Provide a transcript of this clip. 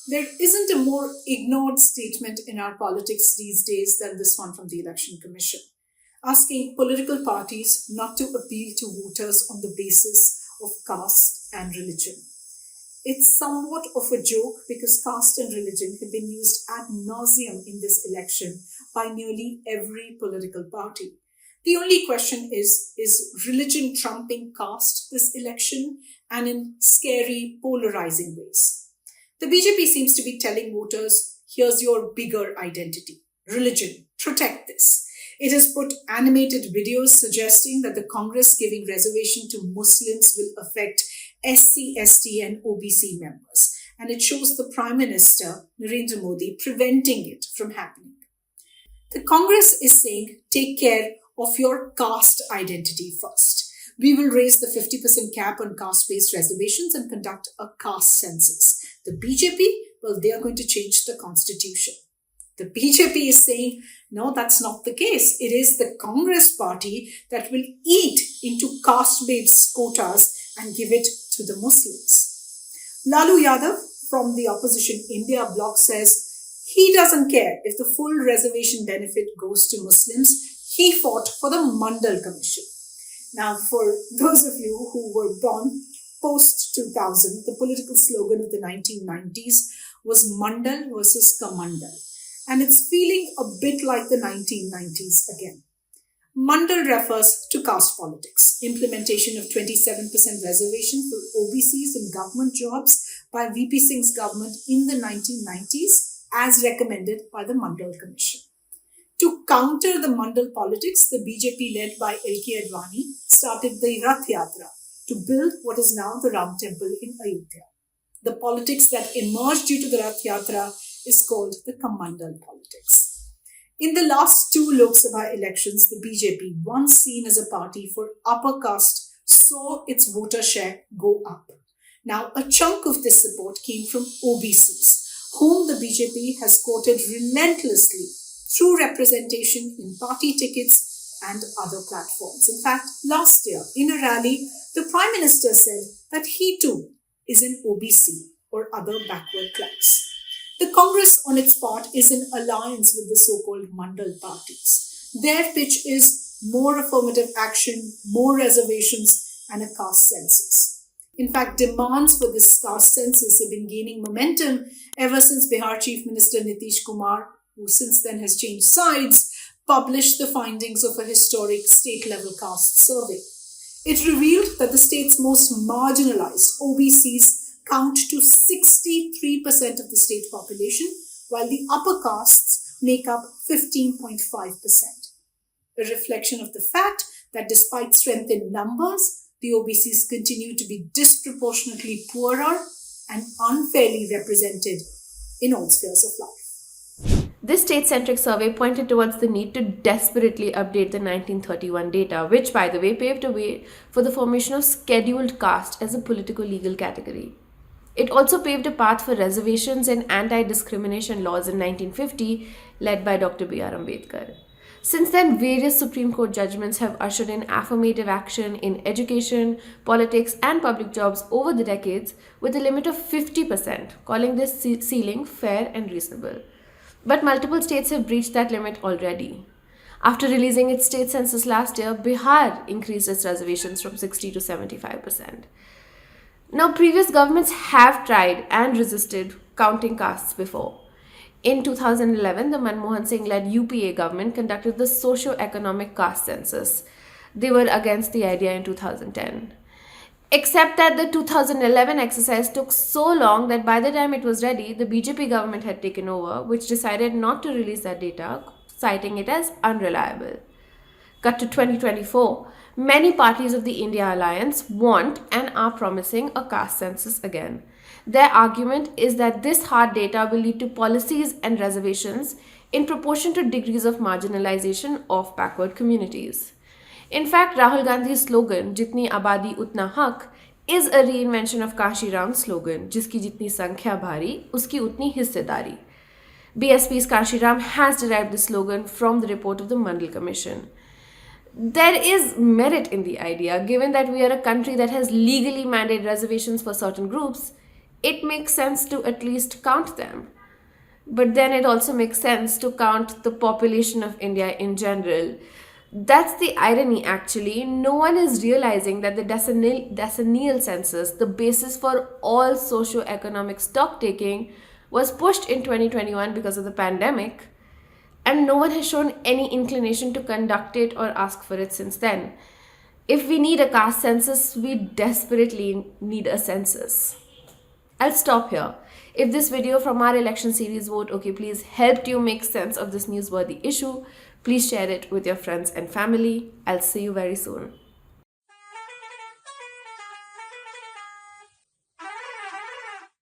There isn't a more ignored statement in our politics these days than this one from the Election Commission, asking political parties not to appeal to voters on the basis of caste and religion. It's somewhat of a joke because caste and religion have been used ad nauseum in this election by nearly every political party. The only question is religion trumping caste this election, and in scary, polarizing ways? The BJP seems to be telling voters, here's your bigger identity, religion, protect this. It has put animated videos suggesting that the Congress giving reservation to Muslims will affect SC, ST and OBC members. And it shows the Prime Minister, Narendra Modi, preventing it from happening. The Congress is saying, take care of your caste identity first. We will raise the 50% cap on caste-based reservations and conduct a caste census. The BJP, well, they are going to change the constitution. The BJP is saying, no, that's not the case. It is the Congress party that will eat into caste-based quotas and give it to the Muslims. Lalu Yadav from the opposition India bloc says he doesn't care if the full reservation benefit goes to Muslims. He fought for the Mandal Commission. Now, for those of you who were born post-2000, the political slogan of the 1990s was Mandal versus Kamandal. And it's feeling a bit like the 1990s again. Mandal refers to caste politics, implementation of 27% reservation for OBCs in government jobs by VP Singh's government in the 1990s, as recommended by the Mandal Commission. To counter the Mandal politics, the BJP led by L.K. Advani started the Rath Yatra to build what is now the Ram Temple in Ayodhya. The politics that emerged due to the Rath Yatra is called the Kamandal politics. In the last two Lok Sabha elections, the BJP, once seen as a party for upper caste, saw its voter share go up. Now, a chunk of this support came from OBCs, whom the BJP has courted relentlessly through representation in party tickets and other platforms. In fact, last year, in a rally, the Prime Minister said that he too is an OBC or other backward class. The Congress, on its part, is in alliance with the so-called Mandal parties. Their pitch is more affirmative action, more reservations, and a caste census. In fact, demands for this caste census have been gaining momentum ever since Bihar Chief Minister Nitish Kumar, who since then has changed sides, published the findings of a historic state-level caste survey. It revealed that the state's most marginalized OBCs count to 63% of the state population, while the upper castes make up 15.5%. A reflection of the fact that despite strength in numbers, the OBCs continue to be disproportionately poorer and unfairly represented in all spheres of life. This state-centric survey pointed towards the need to desperately update the 1931 data, which, by the way, paved a way for the formation of scheduled caste as a political legal category. It also paved a path for reservations and anti-discrimination laws in 1950, led by Dr. B.R. Ambedkar. Since then, various Supreme Court judgments have ushered in affirmative action in education, politics, and public jobs over the decades, with a limit of 50%, calling this ceiling fair and reasonable. But multiple states have breached that limit already. After releasing its state census last year, Bihar increased its reservations from 60 to 75%. Now, previous governments have tried and resisted counting castes before. In 2011, the Manmohan Singh-led UPA government conducted the socio-economic caste census. They were against the idea in 2010. Except that the 2011 exercise took so long that by the time it was ready, the BJP government had taken over, which decided not to release that data, citing it as unreliable. Cut to 2024, many parties of the India Alliance want and are promising a caste census again. Their argument is that this hard data will lead to policies and reservations in proportion to degrees of marginalization of backward communities. In fact, Rahul Gandhi's slogan, Jitni Abadi Utna Hak, is a reinvention of Kashi Ram's slogan, Jiski Jitni Sankhya Bhari, Uski Utni Hissedari. BSP's Kashi Ram has derived the slogan from the report of the Mandal Commission. There is merit in the idea, given that we are a country that has legally mandated reservations for certain groups. it makes sense to at least count them. But then it also makes sense to count the population of India in general. That's the irony, actually. No one is realizing that the decennial census, the basis for all socio-economic stock taking, was pushed in 2021 because of the pandemic, and no one has shown any inclination to conduct it or ask for it since then. If we need a caste census, we desperately need a census. I'll stop here. If this video from our election series Vote OK Please helped you make sense of this newsworthy issue, please share it with your friends and family. I'll see you very soon.